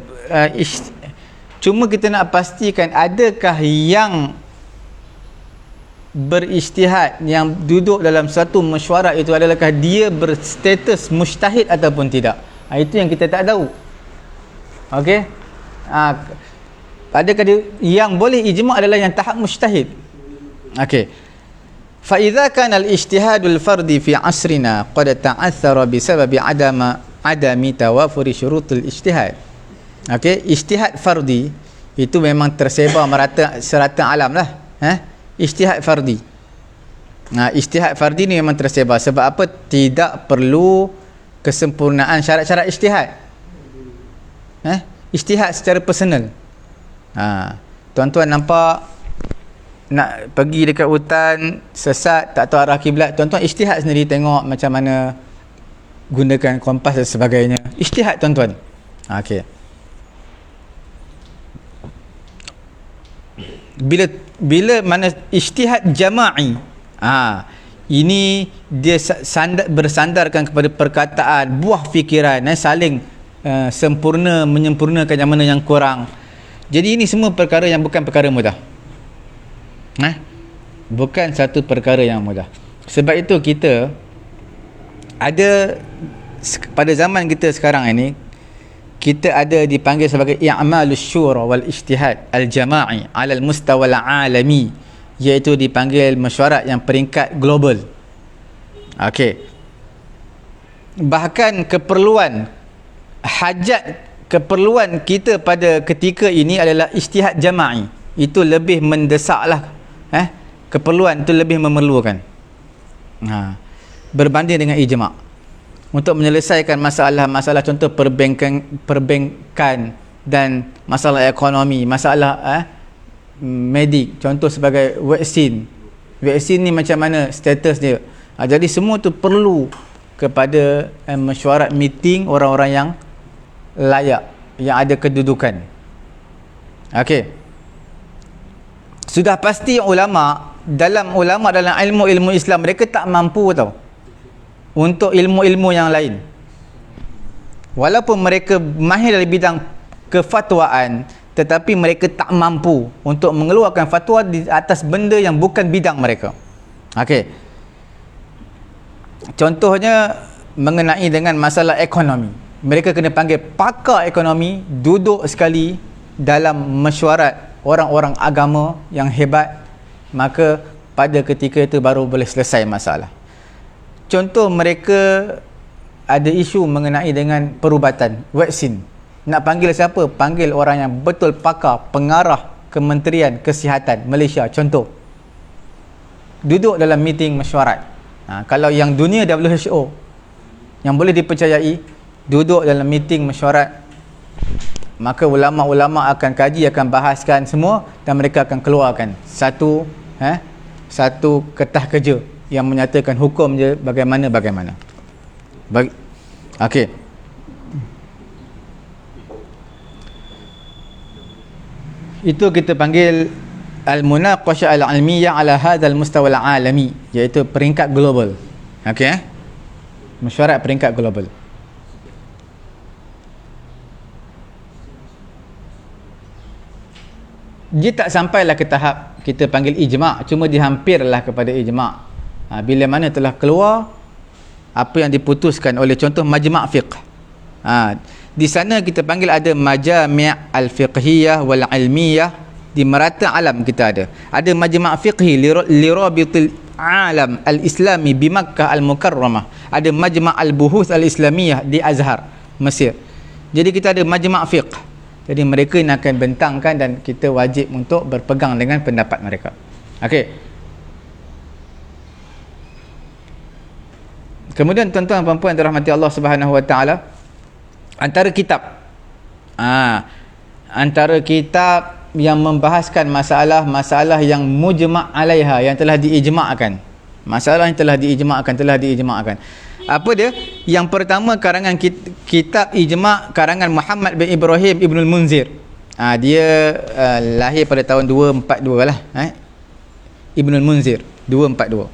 cuma kita nak pastikan, adakah yang berijtihad, yang duduk dalam satu mesyuarat itu, adakah dia berstatus mujtahid ataupun tidak? Itu yang kita tak tahu. Okey, adakah dia, yang boleh ijma' adalah yang tahap mujtahid. Okey, fa idza kana al-ijtihadul fardi fi asrina qad ta'athara bisababi adami tawafuri syurutul ijtihad. Okey, ijtihad fardi itu memang tersebar merata serata alam lah. Ijtihad fardi. Ijtihad fardi ni memang tersebar. Sebab apa? Tidak perlu kesempurnaan syarat-syarat ijtihad. Ijtihad secara personal. Tuan-tuan nampak nak pergi dekat hutan, sesat, tak tahu arah kiblat, tuan-tuan ijtihad sendiri, tengok macam mana gunakan kompas dan sebagainya. Ijtihad tuan-tuan. Okey. Bila mana ijtihad jama'i, ini dia bersandarkan kepada perkataan, buah fikiran, saling sempurna menyempurnakan yang mana yang kurang. Jadi ini semua perkara yang bukan perkara mudah. Bukan satu perkara yang mudah. Sebab itu kita ada, pada zaman kita sekarang ini, kita ada dipanggil sebagai i'malus syura wal ijtihad al-jama'i 'ala al-mustawa al-'alami, iaitu dipanggil mesyuarat yang peringkat global. Okey. Bahkan keperluan kita pada ketika ini adalah ijtihad jama'i. Itu lebih mendesaklah. Keperluan itu lebih memerlukan. Berbanding dengan ijma'. Untuk menyelesaikan masalah-masalah, contoh perbankan dan masalah ekonomi, masalah medik, contoh sebagai vaksin ni macam mana status dia. Jadi semua tu perlu kepada mesyuarat meeting orang-orang yang layak, yang ada kedudukan. Okey. Sudah pasti ulama dalam ilmu Islam, mereka tak mampu tau untuk ilmu-ilmu yang lain. Walaupun mereka mahir dalam bidang kefatwaan, tetapi mereka tak mampu untuk mengeluarkan fatwa di atas benda yang bukan bidang mereka. Okey. Contohnya mengenai dengan masalah ekonomi. Mereka kena panggil pakar ekonomi, duduk sekali dalam mesyuarat orang-orang agama yang hebat, maka pada ketika itu baru boleh selesai masalah. Contoh, mereka ada isu mengenai dengan perubatan, vaksin. Nak panggil siapa? Panggil orang yang betul pakar, pengarah Kementerian Kesihatan Malaysia, contoh. Duduk dalam meeting mesyuarat. Kalau yang dunia WHO yang boleh dipercayai, duduk dalam meeting mesyuarat, maka ulama-ulama akan kaji, akan bahaskan semua, dan mereka akan keluarkan satu ketah kerja yang menyatakan hukum je bagaimana. Okey. Itu kita panggil al-munaqashah al-ilmiyah ala hadzal mustawa al-alami, iaitu peringkat global. Okey, mesyuarat peringkat global. Dia tak sampailah ke tahap kita panggil ijma', cuma dihampirlah kepada ijma'. Bila mana telah keluar apa yang diputuskan oleh contoh majma' fiqh. Di sana kita panggil ada majami' al-fiqhiyah wal ilmiyah, di merata alam kita ada majma' fiqhi li rabitil alam al-islami bi Makkah al-Mukarramah, ada majma' al-buhuth al-islamiyah di Azhar, Mesir. Jadi kita ada majma' fiqh. Jadi mereka yang akan bentangkan dan kita wajib untuk berpegang dengan pendapat mereka. Okey. Kemudian tuan-tuan dan puan-puan dirahmati Allah Subhanahu Wa Taala, antara kitab yang membahaskan masalah-masalah yang mujma' alaiha, yang telah diijma'kan. Masalah yang telah diijma'kan. Apa dia? Yang pertama, karangan kitab ijma' karangan Muhammad bin Ibrahim Ibnul Munzir. Dia lahir pada tahun 242 lah. Ibnul Munzir 242.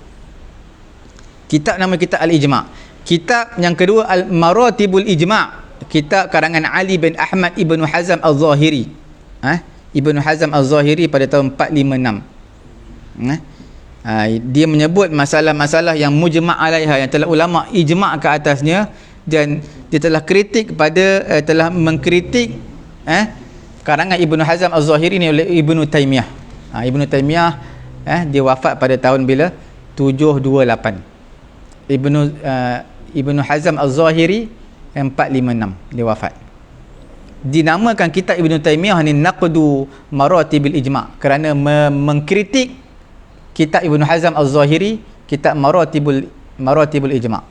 Kitab nama kitab Al-Ijma'. Kitab yang kedua Al-Maratibul Ijma', kitab karangan Ali bin Ahmad Ibnu Hazm Al-Zahiri. Ibnu Hazm Al-Zahiri pada tahun 456. Dia menyebut masalah-masalah yang mujma' alaiha, yang telah ulama ijma' ke atasnya, dan dia telah kritik telah mengkritik karangan Ibnu Hazm Al-Zahiri ni oleh Ibnu Taimiyah. Ibnu Taimiyah dia wafat pada tahun bila? 728. Ibnu Hazm Al-Zahiri 456 dia wafat. Dinamakan kitab Ibnu Taimiyah ni Naqdu Maratibil Ijma' kerana mengkritik kitab Ibnu Hazm Al-Zahiri, kitab Maratibul Ijma'.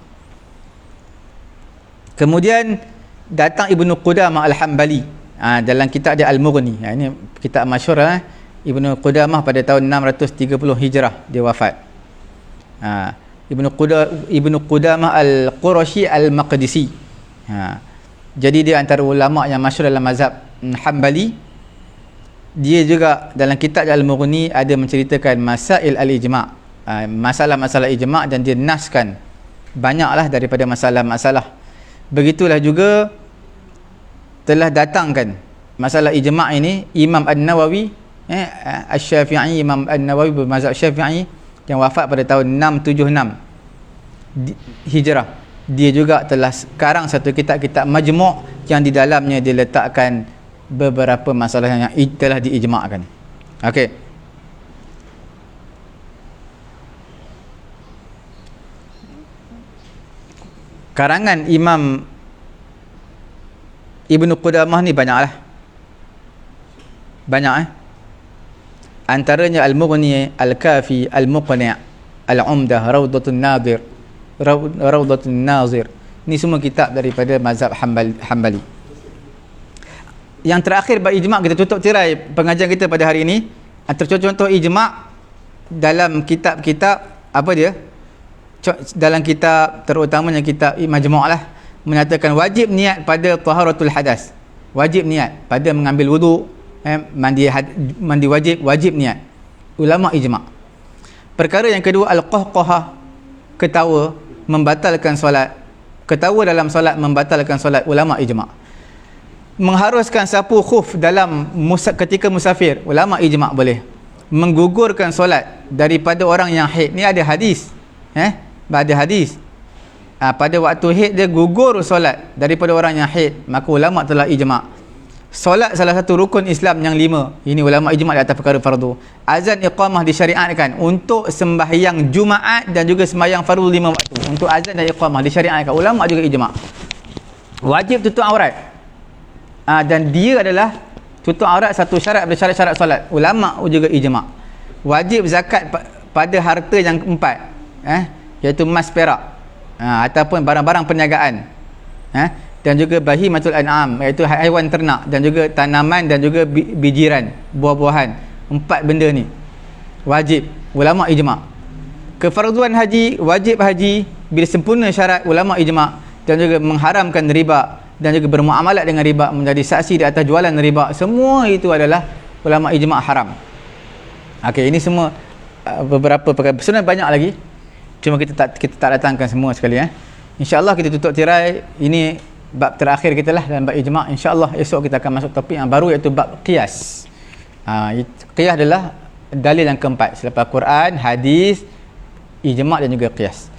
Kemudian datang Ibnu Qudamah Al-Hambali dalam kitab dia Al-Mughni. Ini kitab masyhur. Ibnu Qudamah pada tahun 630 Hijrah dia wafat. Ibnu Qudamah Al-Qurashi Al-Maqdisi. Jadi dia antara ulama yang masyhur dalam mazhab Hambali. Dia juga dalam kitab Al-Mughni ada menceritakan masail al-ijma', masalah-masalah ijma', dan dia naskan banyaklah daripada masalah-masalah. Begitulah juga telah datangkan masalah ijma' ini Imam An-Nawawi, Asy-Syafi'i, Imam An-Nawawi bermazhab Syafi'i, yang wafat pada tahun 676 Hijrah. Dia juga telah karang satu kitab majmu' yang di dalamnya diletakkan beberapa masalah yang telah diijma'kan. Okey. Karangan Imam Ibnu Qudamah ni banyaklah. Banyak antaranya Al-Mughni, Al-Kafi, Al-Muqni', Al-Umdah, Rawdatun Nazir. Ni semua kitab daripada mazhab Hambali. Yang terakhir bab ijma', kita tutup tirai pengajian kita pada hari ini. Antara contoh ijma' dalam kitab-kitab apa dia? dalam kitab, terutamanya kitab Majmu' lah, menyatakan wajib niat pada taharatul hadas. Wajib niat pada mengambil wuduk, mandi wajib niat. Ulama ijma'. Perkara yang kedua, al-qahqahah, ketawa membatalkan solat. Ketawa dalam solat membatalkan solat, ulama ijma'. Mengharuskan sapu khuf dalam ketika musafir, ulama ijma' boleh. Menggugurkan solat daripada orang yang haid, ni ada hadis. Ada hadis. Pada waktu haid dia gugur solat daripada orang yang haid, maka ulama telah ijma'. Solat salah satu rukun Islam yang 5. Ini ulama ijma' di atas perkara fardu. Azan iqamah disyariatkan untuk sembahyang Jumaat dan juga sembahyang fardu 5 waktu. Untuk azan dan iqamah disyariatkan. Ulama juga ijma'. Wajib tutup aurat. Dan dia adalah tutup aurat satu syarat daripada syarat-syarat solat. Ulama juga ijma'. Wajib zakat pada harta yang 4. Iaitu emas, perak, ataupun barang-barang perniagaan, dan juga bahimatul an'am, iaitu haiwan ternak, dan juga tanaman dan juga bijiran, buah-buahan. 4 benda ni wajib, ulama ijma'. Kefarduan haji, wajib haji bila sempurna syarat, ulama ijma'. Dan juga mengharamkan riba dan juga bermuamalat dengan riba, menjadi saksi di atas jualan riba, semua itu adalah ulama ijma' haram. Okey, ini semua beberapa perkara. Sebenarnya banyak lagi, cuma kita tak datangkan semua sekali. InsyaAllah kita tutup tirai. Ini bab terakhir kita lah dalam bab ijma'. InsyaAllah esok kita akan masuk topik yang baru, iaitu bab qiyas. Qiyas adalah dalil yang keempat selepas Quran, hadis, ijma' dan juga qiyas.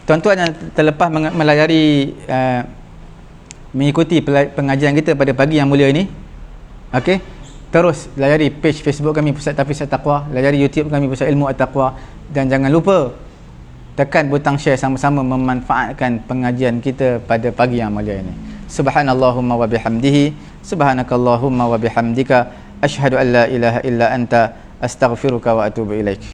Tuan-tuan yang terlepas melayari mengikuti pengajian kita pada pagi yang mulia ini, okey, terus layari page Facebook kami Pusat Tahfiz At-Taqwa, layari YouTube kami Pusat Ilmu At-Taqwa, dan jangan lupa tekan butang share, sama-sama memanfaatkan pengajian kita pada pagi yang mulia ini. Subhanallahumma wa bihamdihi, subhanakallahumma wa bihamdika, asyhadu an la ilaha illa anta, astaghfiruka wa atubu ilaik.